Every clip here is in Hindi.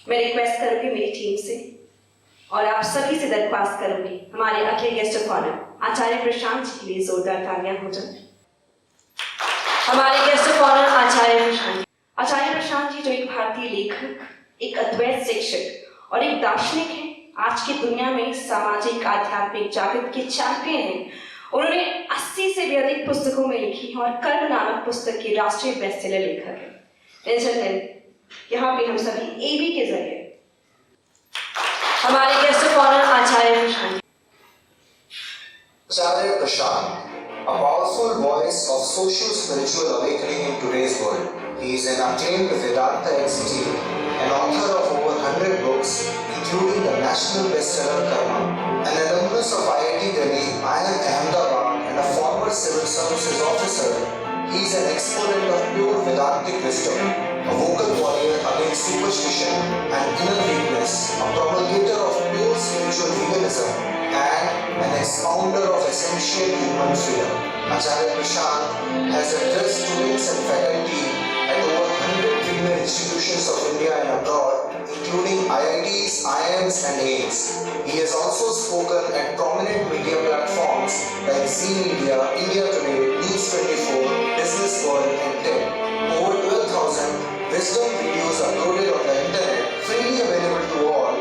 मैं रिक्वेस्ट करूंगी मेरी टीम से और आप सभी से दरख्वास्त करूंगी हमारे अगले गेस्ट ऑफ ऑनर आचार्य प्रशांत जी के लिए जोरदार तालियां हो जाए। हमारे गेस्ट ऑफ ऑनर आचार्य प्रशांत जी जो एक भारतीय लेखक, एक अद्वैत शिक्षक और एक दार्शनिक हैं, आज की दुनिया में सामाजिक आध्यात्मिक जागृति के चैंपियन हैं। उन्होंने 80 से भी अधिक पुस्तकों में लिखी हैं और कर्म नामक पुस्तक के राष्ट्रीय बेस्टसेलर लेखक हैं। यहाँ पे हम सभी एबी के जरिए हमारे guest of honour Acharya Prashant, a powerful voice of social spiritual awakening in today's world. He is an acclaimed Vedanta exegete, an author of over 100 books, including the national bestseller Karma, an alumnus of IIT Delhi, IIM Ahmedabad, and a former civil services officer. He is an exponent of pure Vedantic wisdom, a vocal warrior against superstition and inner weakness, a promulgator of pure spiritual veganism, and an expounder of essential human freedom. Acharya Prashant has addressed students and faculty at over 100 premier institutions of India and abroad, including IITs, IIMs and AIMS. He has also spoken at prominent media platforms like Zee Media, India Today, News 24, Business World and TED. Over 12,000 wisdom videos uploaded on the internet, freely available to all,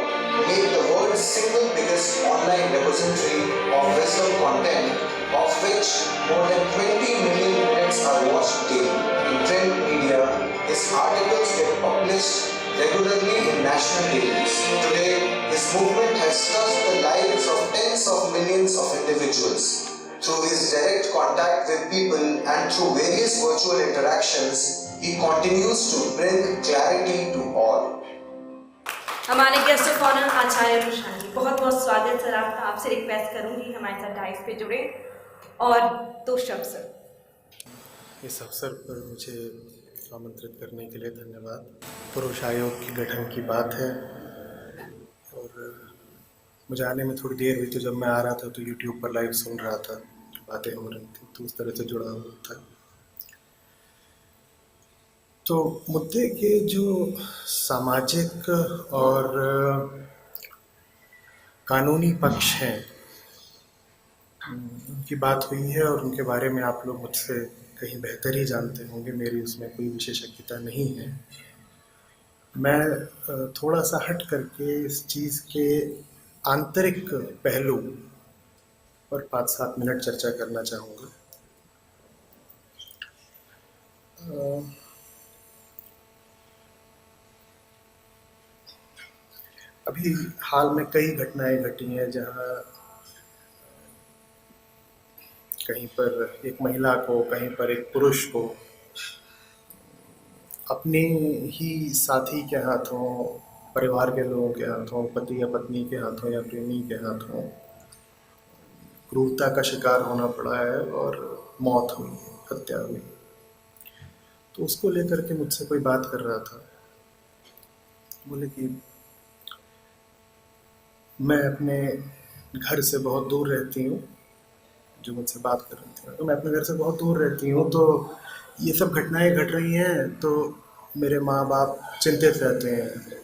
make the world's single biggest online repository of wisdom content, of which more than 20 million minutes are watched daily. In print media, his articles get published regularly in national dailies. Today, his movement has touched the lives of tens of millions of individuals. Through his direct contact with people and through various virtual interactions, he continues to bring clarity to all. हमारे गेस्ट ऑफ ऑनर आचार्य प्रशांत जी, बहुत बहुत स्वागत सर आपका। आपसे रिक्वेस्ट करूंगी हमारे साथ डाइस पे जुड़े और 2 शब्द सर। इस अवसर पर मुझे आमंत्रित करने के लिए धन्यवाद। पुरुष आयोग के गठन की बात है और मुझे आने में थोड़ी देर हुई, तो जब मैं आ रहा था तो यूट्यूब पर लाइव सुन रहा था, बातें हो रही थी, तो उस तरह से जुड़ा हुआ था। तो मुद्दे के जो सामाजिक और कानूनी पक्ष हैं उनकी बात हुई है और उनके बारे में आप लोग मुझसे कहीं बेहतर ही जानते होंगे, मेरी उसमें कोई विशेषज्ञता नहीं है। मैं थोड़ा सा हट करके इस चीज़ के आंतरिक पहलू पर 5-7 मिनट चर्चा करना चाहूँगा। अभी हाल में कई घटनाएं घटी हैं जहाँ कहीं पर एक महिला को, कहीं पर एक पुरुष को अपने ही साथी के हाथों, परिवार के लोगों के हाथों, पति या पत्नी के हाथों या प्रेमी के हाथों क्रूरता का शिकार होना पड़ा है और मौत हुई है, हत्या हुई। तो उसको लेकर के मुझसे कोई बात कर रहा था, बोले कि मैं अपने घर से बहुत दूर रहती हूँ, जो मुझसे बात कर रही थी, तो मैं अपने घर से बहुत दूर रहती हूँ, तो ये सब घटनाएं घट रही हैं तो मेरे माँ बाप चिंतित रहते हैं।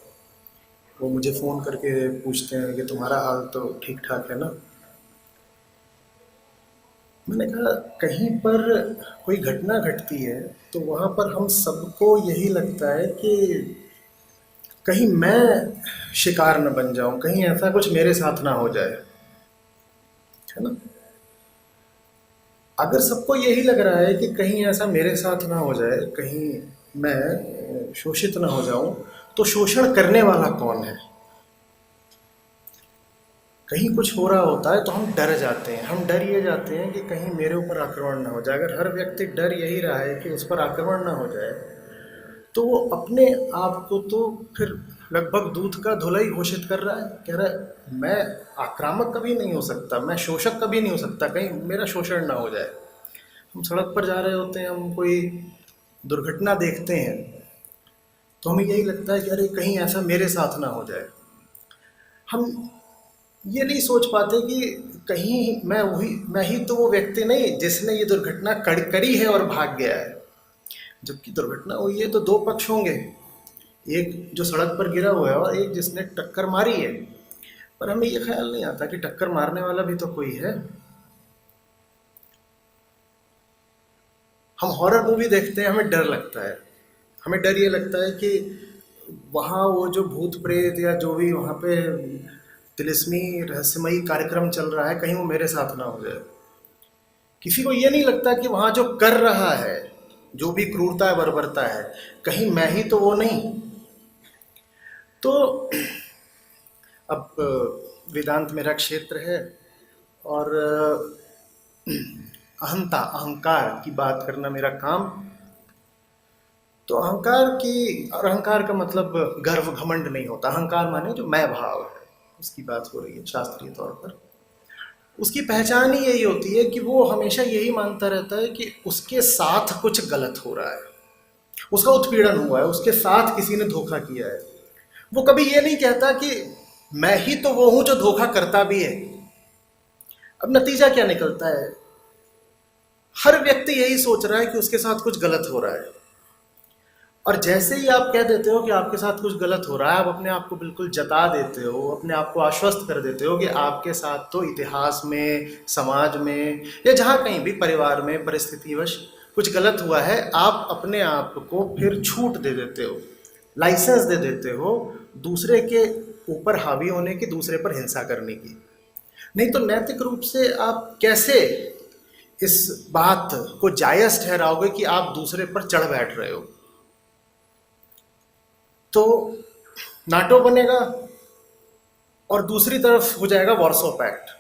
वो मुझे फ़ोन करके पूछते हैं कि तुम्हारा हाल तो ठीक ठाक है ना। मैंने कहा कहीं पर कोई घटना घटती है तो वहाँ पर हम सबको यही लगता है कि कहीं मैं शिकार न बन जाऊं, कहीं ऐसा कुछ मेरे साथ ना हो जाए, है ना। अगर सबको यही लग रहा है कि कहीं ऐसा मेरे साथ ना हो जाए, कहीं मैं शोषित ना हो जाऊं, तो शोषण करने वाला कौन है? कहीं कुछ हो रहा होता है तो हम डर जाते हैं, हम डर ये जाते हैं कि कहीं मेरे ऊपर आक्रमण ना हो जाए। अगर हर व्यक्ति डर यही रहा है कि उस पर आक्रमण ना हो जाए, तो वो अपने आप को तो फिर लगभग दूध का धुला ही घोषित कर रहा है, कह रहा है मैं आक्रामक कभी नहीं हो सकता, मैं शोषक कभी नहीं हो सकता, कहीं मेरा शोषण ना हो जाए। हम सड़क पर जा रहे होते हैं, हम कोई दुर्घटना देखते हैं तो हमें यही लगता है कि अरे कहीं ऐसा मेरे साथ ना हो जाए। हम ये नहीं सोच पाते कि कहीं मैं ही तो वो व्यक्ति नहीं जिसने ये दुर्घटना करी है और भाग गया है। जबकि दुर्घटना हुई है तो 2 पक्ष होंगे, एक जो सड़क पर गिरा हुआ है और एक जिसने टक्कर मारी है, पर हमें ये ख्याल नहीं आता कि टक्कर मारने वाला भी तो कोई है। हम हॉरर मूवी देखते हैं, हमें डर लगता है, हमें डर ये लगता है कि वहाँ वो जो भूत प्रेत या जो भी वहाँ पे तिलिस्मी रहस्यमयी कार्यक्रम चल रहा है, कहीं वो मेरे साथ ना हो जाए। किसी को ये नहीं लगता कि वहाँ जो कर रहा है, जो भी क्रूरता है, बर्बरता है, कहीं मैं ही तो वो नहीं। तो अब वेदांत मेरा क्षेत्र है और अहंता, अहंकार की बात करना मेरा काम। तो अहंकार की, और अहंकार का मतलब गर्व घमंड नहीं होता। अहंकार माने जो मैं भाव है, उसकी बात हो रही है शास्त्रीय तौर पर। उसकी पहचान ही यही होती है कि वो हमेशा यही मानता रहता है कि उसके साथ कुछ गलत हो रहा है, उसका उत्पीड़न हुआ है, उसके साथ किसी ने धोखा किया है। वो कभी ये नहीं कहता कि मैं ही तो वो हूं जो धोखा करता भी है। अब नतीजा क्या निकलता है? हर व्यक्ति यही सोच रहा है कि उसके साथ कुछ गलत हो रहा है, और जैसे ही आप कह देते हो कि आपके साथ कुछ गलत हो रहा है, आप अपने आप को बिल्कुल जता देते हो, अपने आप को आश्वस्त कर देते हो कि आपके साथ तो इतिहास में, समाज में, या जहाँ कहीं भी परिवार में परिस्थितिवश कुछ गलत हुआ है। आप अपने आप को फिर छूट दे देते हो, लाइसेंस दे देते हो दूसरे के ऊपर हावी होने की, दूसरे पर हिंसा करने की। नहीं तो नैतिक रूप से आप कैसे इस बात को जायज़ ठहराओगे कि आप दूसरे पर चढ़ बैठ रहे हो? तो नाटो बनेगा और दूसरी तरफ हो जाएगा वॉर्सो पैक्ट,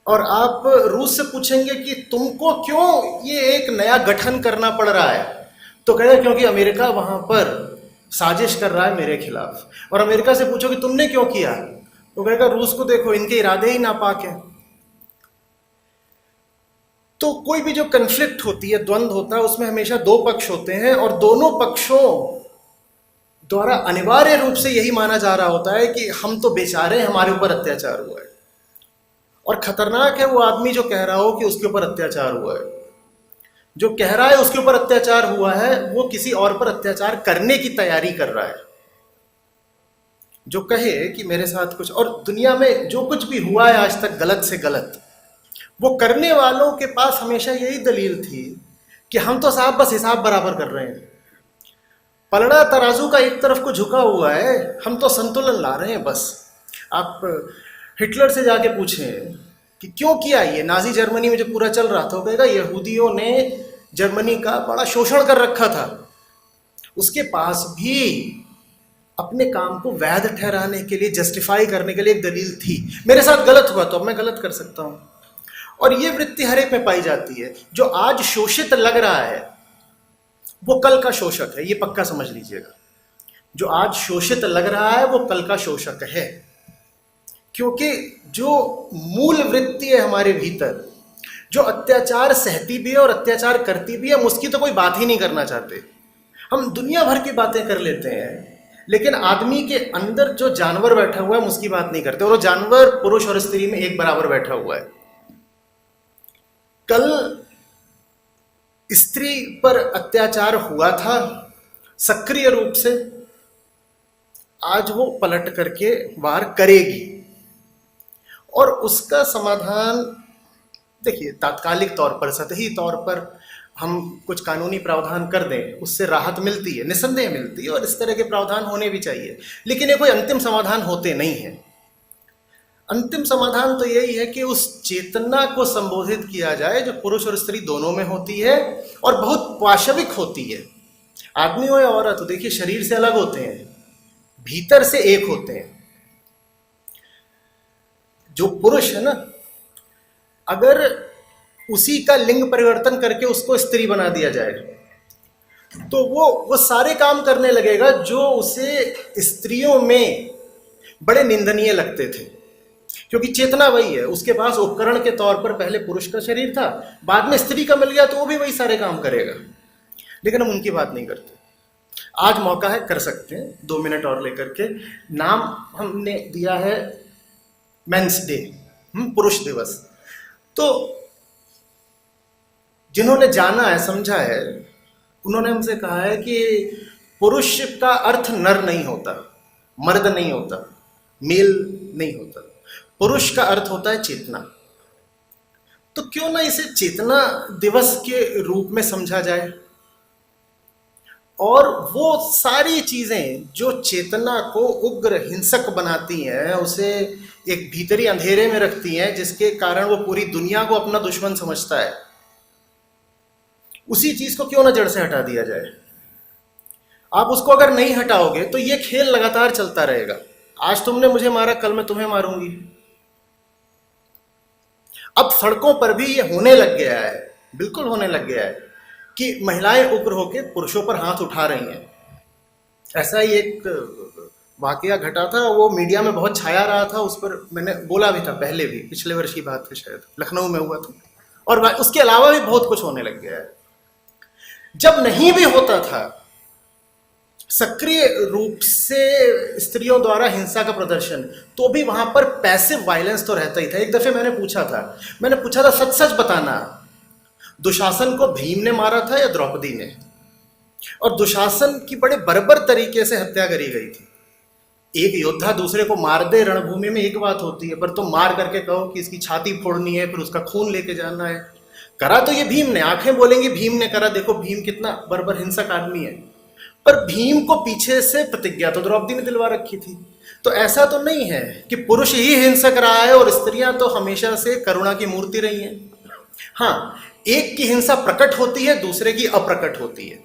और आप रूस से पूछेंगे कि तुमको क्यों ये एक नया गठन करना पड़ रहा है, तो कहेगा क्योंकि अमेरिका वहां पर साजिश कर रहा है मेरे खिलाफ। और अमेरिका से पूछो कि तुमने क्यों किया, तो कहेगा रूस को देखो, इनके इरादे ही नापाक हैं। तो कोई भी जो कन्फ्लिक्ट होती है, द्वंद्व होता है, उसमें हमेशा दो पक्ष होते हैं, और दोनों पक्षों द्वारा अनिवार्य रूप से यही माना जा रहा होता है कि हम तो बेचारे, हमारे ऊपर अत्याचार हुआ है। और खतरनाक है वो आदमी जो कह रहा हो कि उसके ऊपर अत्याचार हुआ है। जो कह रहा है उसके ऊपर अत्याचार हुआ है, वो किसी और पर अत्याचार करने की तैयारी कर रहा है। जो कहे कि मेरे साथ कुछ, और दुनिया में जो कुछ भी हुआ है आज तक गलत से गलत, वो करने वालों के पास हमेशा यही दलील थी कि हम तो साहब बस हिसाब बराबर कर रहे हैं, पलड़ा तराजू का एक तरफ को झुका हुआ है, हम तो संतुलन ला रहे हैं बस। आप हिटलर से जाके पूछें कि क्यों किया ये, नाजी जर्मनी में जो पूरा चल रहा था, वो कहेगा यहूदियों ने जर्मनी का बड़ा शोषण कर रखा था। उसके पास भी अपने काम को वैध ठहराने के लिए, जस्टिफाई करने के लिए एक दलील थी। मेरे साथ गलत हुआ तो अब मैं गलत कर सकता हूं। और ये वृत्ति हर एक में पाई जाती है। जो आज शोषित लग रहा है वो कल का शोषक है, ये पक्का समझ लीजिएगा। जो आज शोषित लग रहा है वो कल का शोषक है, क्योंकि जो मूल वृत्ति है हमारे भीतर, जो अत्याचार सहती भी है और अत्याचार करती भी है, हम उसकी तो कोई बात ही नहीं करना चाहते। हम दुनिया भर की बातें कर लेते हैं, लेकिन आदमी के अंदर जो जानवर बैठा हुआ है हम उसकी बात नहीं करते। और वो जानवर पुरुष और स्त्री में एक बराबर बैठा हुआ है। कल स्त्री पर अत्याचार हुआ था सक्रिय रूप से, आज वो पलट करके वार करेगी, और उसका समाधान देखिए तात्कालिक तौर पर, सतही तौर पर हम कुछ कानूनी प्रावधान कर दें, उससे राहत मिलती है, निस्संदेह मिलती है, और इस तरह के प्रावधान होने भी चाहिए। लेकिन ये कोई अंतिम समाधान होते नहीं है। अंतिम समाधान तो यही है कि उस चेतना को संबोधित किया जाए जो पुरुष और स्त्री दोनों में होती है, और बहुत पाशविक होती है। आदमी हो या औरत हो, देखिए शरीर से अलग होते हैं, भीतर से एक होते हैं। जो पुरुष है ना, अगर उसी का लिंग परिवर्तन करके उसको स्त्री बना दिया जाए तो वो सारे काम करने लगेगा जो उसे स्त्रियों में बड़े निंदनीय लगते थे, क्योंकि चेतना वही है। उसके पास उपकरण के तौर पर पहले पुरुष का शरीर था, बाद में स्त्री का मिल गया तो वो भी वही सारे काम करेगा। लेकिन हम उनकी बात नहीं करते। आज मौका है, कर सकते हैं 2 मिनट और लेकर के। नाम हमने दिया है मेंस डे, पुरुष दिवस। तो जिन्होंने जाना है, समझा है, उन्होंने हमसे कहा है कि पुरुष का अर्थ नर नहीं होता, मर्द नहीं होता, मेल नहीं होता। पुरुष का अर्थ होता है चेतना। तो क्यों ना इसे चेतना दिवस के रूप में समझा जाए, और वो सारी चीजें जो चेतना को उग्र हिंसक बनाती हैं, उसे एक भीतरी अंधेरे में रखती हैं, जिसके कारण वो पूरी दुनिया को अपना दुश्मन समझता है, उसी चीज को क्यों ना जड़ से हटा दिया जाए। आप उसको अगर नहीं हटाओगे तो ये खेल लगातार चलता रहेगा। आज तुमने मुझे मारा, कल मैं तुम्हें मारूंगी। अब सड़कों पर भी ये होने लग गया है, बिल्कुल होने लग गया है कि महिलाएं उग्र होकर पुरुषों पर हाथ उठा रही हैं। ऐसा ही एक वाकया घटा था, वो मीडिया में बहुत छाया रहा था, उस पर मैंने बोला भी था पहले भी, पिछले वर्ष की बात है शायद, लखनऊ में हुआ था। और उसके अलावा भी बहुत कुछ होने लग गया है। जब नहीं भी होता था सक्रिय रूप से स्त्रियों द्वारा हिंसा का प्रदर्शन, तो भी वहां पर पैसिव वायलेंस तो रहता ही था। एक दफे मैंने पूछा था सच सच बताना, दुशासन को भीम ने मारा था या द्रौपदी ने? और दुशासन की बड़े बर्बर तरीके से हत्या करी गई थी। एक योद्धा दूसरे को मार दे रणभूमि में एक बात होती है, पर तुम मार करके कहो कि इसकी छाती फोड़नी है, फिर उसका खून लेके जाना है। करा तो ये भीम ने, आंखें बोलेंगी भीम ने करा, देखो भीम कितना बर्बर हिंसक आदमी है। पर भीम को पीछे से प्रतिज्ञा तो द्रौपदी ने दिलवा रखी थी। तो ऐसा तो नहीं है कि पुरुष ही हिंसक रहा है और स्त्रियां तो हमेशा से करुणा की मूर्ति रही हैं। हाँ, एक की हिंसा प्रकट होती है, दूसरे की अप्रकट होती है।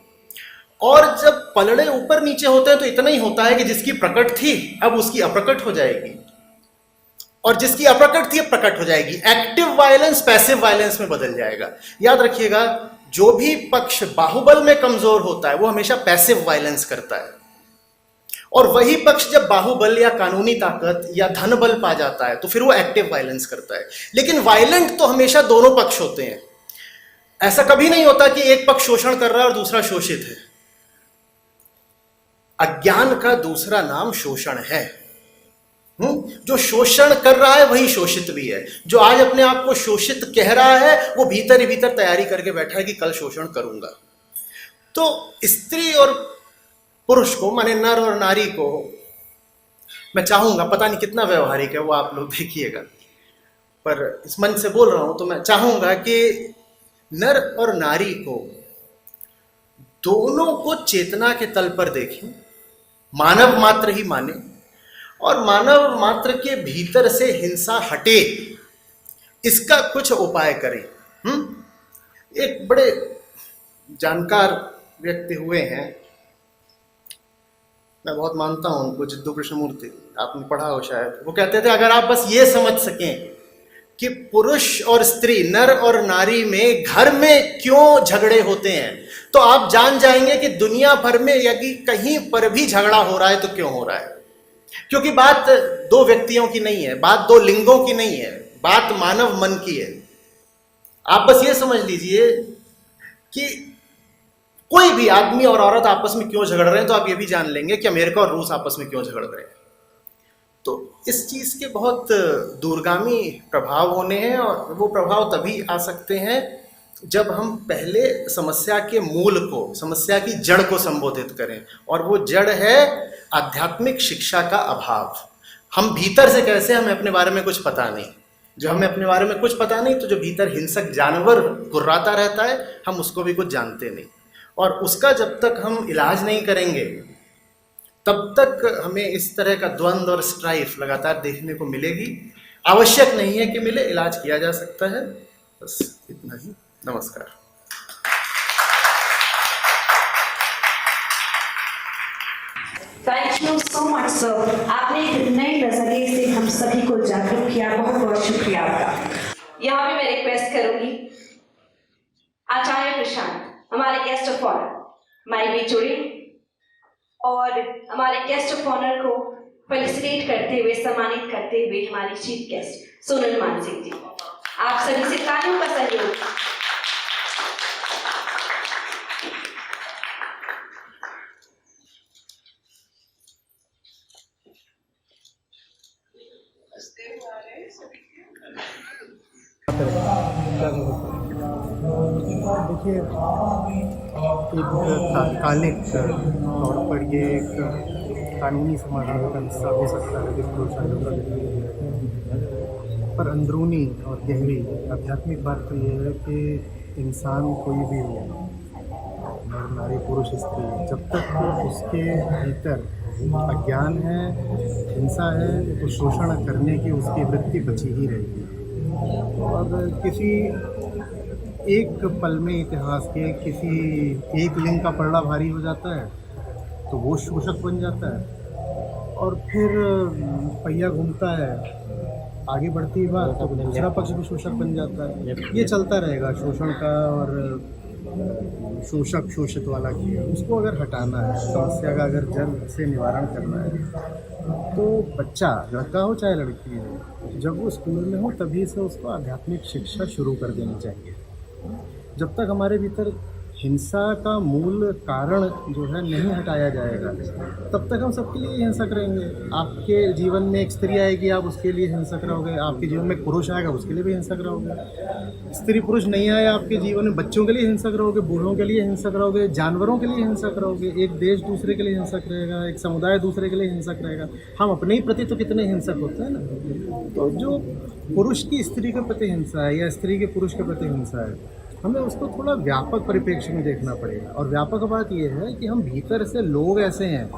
और जब पलड़े ऊपर नीचे होते हैं तो इतना ही होता है कि जिसकी प्रकट थी अब उसकी अप्रकट हो जाएगी, और जिसकी अप्रकट थी अब प्रकट हो जाएगी। एक्टिव वायलेंस पैसिव वायलेंस में बदल जाएगा। याद रखिएगा, जो भी पक्ष बाहुबल में कमजोर होता है वो हमेशा पैसिव वायलेंस करता है, और वही पक्ष जब बाहुबल या कानूनी ताकत या धन बल पा जाता है तो फिर वो एक्टिव वायलेंस करता है। लेकिन वायलेंट तो हमेशा दोनों पक्ष होते हैं। ऐसा कभी नहीं होता कि एक पक्ष शोषण कर रहा है और दूसरा शोषित है। अज्ञान का दूसरा नाम शोषण है। जो शोषण कर रहा है वही शोषित भी है। जो आज अपने आप को शोषित कह रहा है वो भीतर ही भीतर तैयारी करके बैठा है कि कल शोषण करूंगा। तो स्त्री और पुरुष को, माने नर और नारी को, मैं चाहूंगा, पता नहीं कितना व्यवहारिक है वो आप लोग देखिएगा, पर इस मन से बोल रहा हूं, तो मैं चाहूंगा कि नर और नारी को दोनों को चेतना के तल पर देखें, मानव मात्र ही माने, और मानव मात्र के भीतर से हिंसा हटे, इसका कुछ उपाय करें। एक बड़े जानकार व्यक्ति हुए हैं, मैं बहुत मानता हूं उनको, जिद्दू कृष्णमूर्ति, आपने पढ़ा हो शायद। वो कहते थे अगर आप बस ये समझ सकें कि पुरुष और स्त्री, नर और नारी में घर में क्यों झगड़े होते हैं, तो आप जान जाएंगे कि दुनिया भर में यदि कहीं पर भी झगड़ा हो रहा है तो क्यों हो रहा है। क्योंकि बात दो व्यक्तियों की नहीं है, बात दो लिंगों की नहीं है, बात मानव मन की है। आप बस ये समझ लीजिए कि कोई भी आदमी और औरत आपस में क्यों झगड़ रहे हैं, तो आप ये भी जान लेंगे कि अमेरिका और रूस आपस में क्यों झगड़ रहे हैं। तो इस चीज के बहुत दूरगामी प्रभाव होने हैं, और वो प्रभाव तभी आ सकते हैं जब हम पहले समस्या के मूल को, समस्या की जड़ को संबोधित करें, और वो जड़ है आध्यात्मिक शिक्षा का अभाव। हम भीतर से कैसे, हमें अपने बारे में कुछ पता नहीं। जो हमें अपने बारे में कुछ पता नहीं, तो जो भीतर हिंसक जानवर गुर्राता रहता है, हम उसको भी कुछ जानते नहीं। और उसका जब तक हम इलाज नहीं करेंगे तब तक हमें इस तरह का द्वंद्व और स्ट्राइफ लगातार देखने को मिलेगी। आवश्यक नहीं है कि मिले, इलाज किया जा सकता है। बस इतना ही। नमस्कार। Thank you so much sir. आपने एक नए नजरिए से हम सभी को जागरूक किया, बहुत बहुत शुक्रिया आपका। यहाँ पे मैं रिक्वेस्ट करूंगी आचार्य प्रशांत, हमारे गेस्ट ऑफ ऑनर, माइक भी जुड़े और हमारे गेस्ट ऑफ ऑनर को फेलिसिटेट करते हुए, सम्मानित करते हुए हमारी चीफ गेस्ट सोनल मानसिंह जी, आप सभी से तालियों का सहयोग। क्या देखिए, एक तात्कालिक तौर पर ये एक कानूनी समाधान का हिस्सा हो सकता है जिसको शायद प्रगति है, पर अंदरूनी और गहरी आध्यात्मिक बात तो ये है कि इंसान कोई भी हो, नर नारी पुरुष स्त्री, जब तक उसके भीतर अज्ञान है, हिंसा है, तो शोषण करने की उसकी वृत्ति बची ही रहेगी। और किसी एक पल में इतिहास के किसी एक लिंग का पलड़ा भारी हो जाता है तो वो शोषक बन जाता है, और फिर पहिया घूमता है, आगे बढ़ती है बात तो दूसरा पक्ष भी शोषक बन जाता है। ये चलता रहेगा शोषण का, और शोषक शोषित वाला की उसको अगर हटाना है, समस्या का अगर जड़ से निवारण करना है, तो बच्चा लड़का हो चाहे लड़की हो, जब वो स्कूल में हो तभी से उसको आध्यात्मिक शिक्षा शुरू कर देनी चाहिए। जब तक हमारे भीतर हिंसा का मूल कारण जो है नहीं हटाया जाएगा, तब तक हम सबके लिए हिंसक रहेंगे। आपके जीवन में एक स्त्री आएगी, आप उसके लिए हिंसक रहोगे, आपके जीवन में एक पुरुष आएगा, उसके लिए भी हिंसक रहोगे। स्त्री पुरुष नहीं आए आपके जीवन में, बच्चों के लिए हिंसक रहोगे, बूढ़ों के लिए हिंसक रहोगे, जानवरों के लिए हिंसक रहोगे, एक देश दूसरे के लिए हिंसक रहेगा, एक समुदाय दूसरे के लिए हिंसक रहेगा। हम अपने ही प्रति तो कितने हिंसक होते हैं ना। तो जो पुरुष की स्त्री के प्रति हिंसा है या स्त्री के पुरुष के प्रति हिंसा है, हमें उसको थोड़ा व्यापक परिप्रेक्ष्य में देखना पड़ेगा। और व्यापक बात यह है कि हम भीतर से लोग ऐसे हैं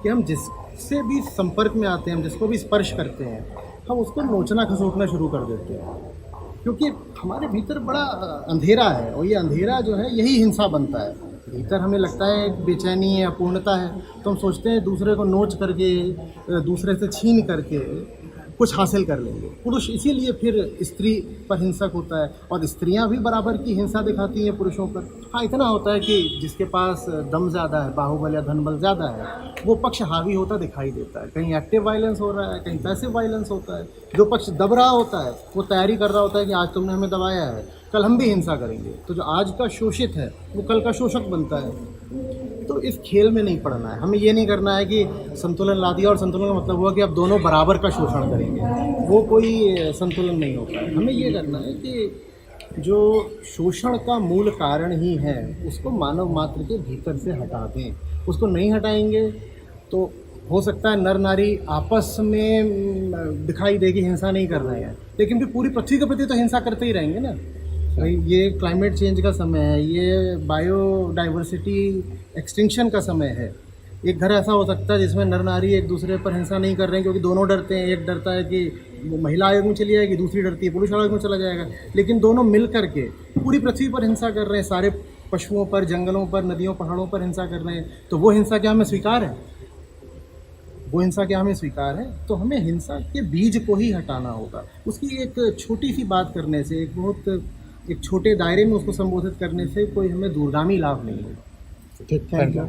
कि हम जिससे भी संपर्क में आते हैं, हम जिसको भी स्पर्श करते हैं, हम उसको नोचना खसोटना शुरू कर देते हैं, क्योंकि हमारे भीतर बड़ा अंधेरा है, और ये अंधेरा जो है यही हिंसा बनता है। भीतर हमें लगता है बेचैनी है, अपूर्णता है, तो हम सोचते हैं दूसरे को नोच करके, दूसरे से छीन करके कुछ हासिल कर लेंगे। पुरुष इसीलिए फिर स्त्री पर हिंसक होता है, और स्त्रियां भी बराबर की हिंसा दिखाती हैं पुरुषों पर। हाँ, इतना होता है कि जिसके पास दम ज़्यादा है, बाहुबल या धनबल ज़्यादा है, वो पक्ष हावी होता दिखाई देता है। कहीं एक्टिव वायलेंस हो रहा है, कहीं पैसिव वायलेंस होता है। जो पक्ष दब रहा होता है वो तैयारी कर रहा होता है कि आज तुमने हमें दबाया है, कल हम भी हिंसा करेंगे। तो जो आज का शोषित है वो कल का शोषक बनता है। तो इस खेल में नहीं पड़ना है। हमें ये नहीं करना है कि संतुलन ला दिया और संतुलन का मतलब हुआ कि अब दोनों बराबर का शोषण करेंगे, वो कोई संतुलन नहीं होता है। हमें ये करना है कि जो शोषण का मूल कारण ही है उसको मानव मात्र के भीतर से हटा दें। उसको नहीं हटाएंगे तो हो सकता है नर नारी आपस में दिखाई देगी हिंसा नहीं कर रहे हैं, लेकिन फिर पूरी पृथ्वी के प्रति तो हिंसा करते ही रहेंगे ना। भाई, ये क्लाइमेट चेंज का समय है, ये बायोडाइवर्सिटी एक्सटिंक्शन का समय है। एक घर ऐसा हो सकता है जिसमें नर नारी एक दूसरे पर हिंसा नहीं कर रहे हैं, क्योंकि दोनों डरते हैं। एक डरता है कि वो महिला आयोग में चली जाएगी, दूसरी डरती है पुरुष आयोग में चला जाएगा, लेकिन दोनों मिल करके पूरी पृथ्वी पर हिंसा कर रहे हैं। सारे पशुओं पर, जंगलों पर, नदियों, पहाड़ों पर हिंसा कर रहे हैं। तो वो हिंसा क्या हमें स्वीकार है? वो हिंसा क्या हमें स्वीकार है? तो हमें हिंसा के बीज को ही हटाना होगा। उसकी एक छोटी सी बात करने से, एक छोटे दायरे में उसको संबोधित करने से कोई हमें दूरगामी लाभ नहीं होगा। ठीक, थैंक यू।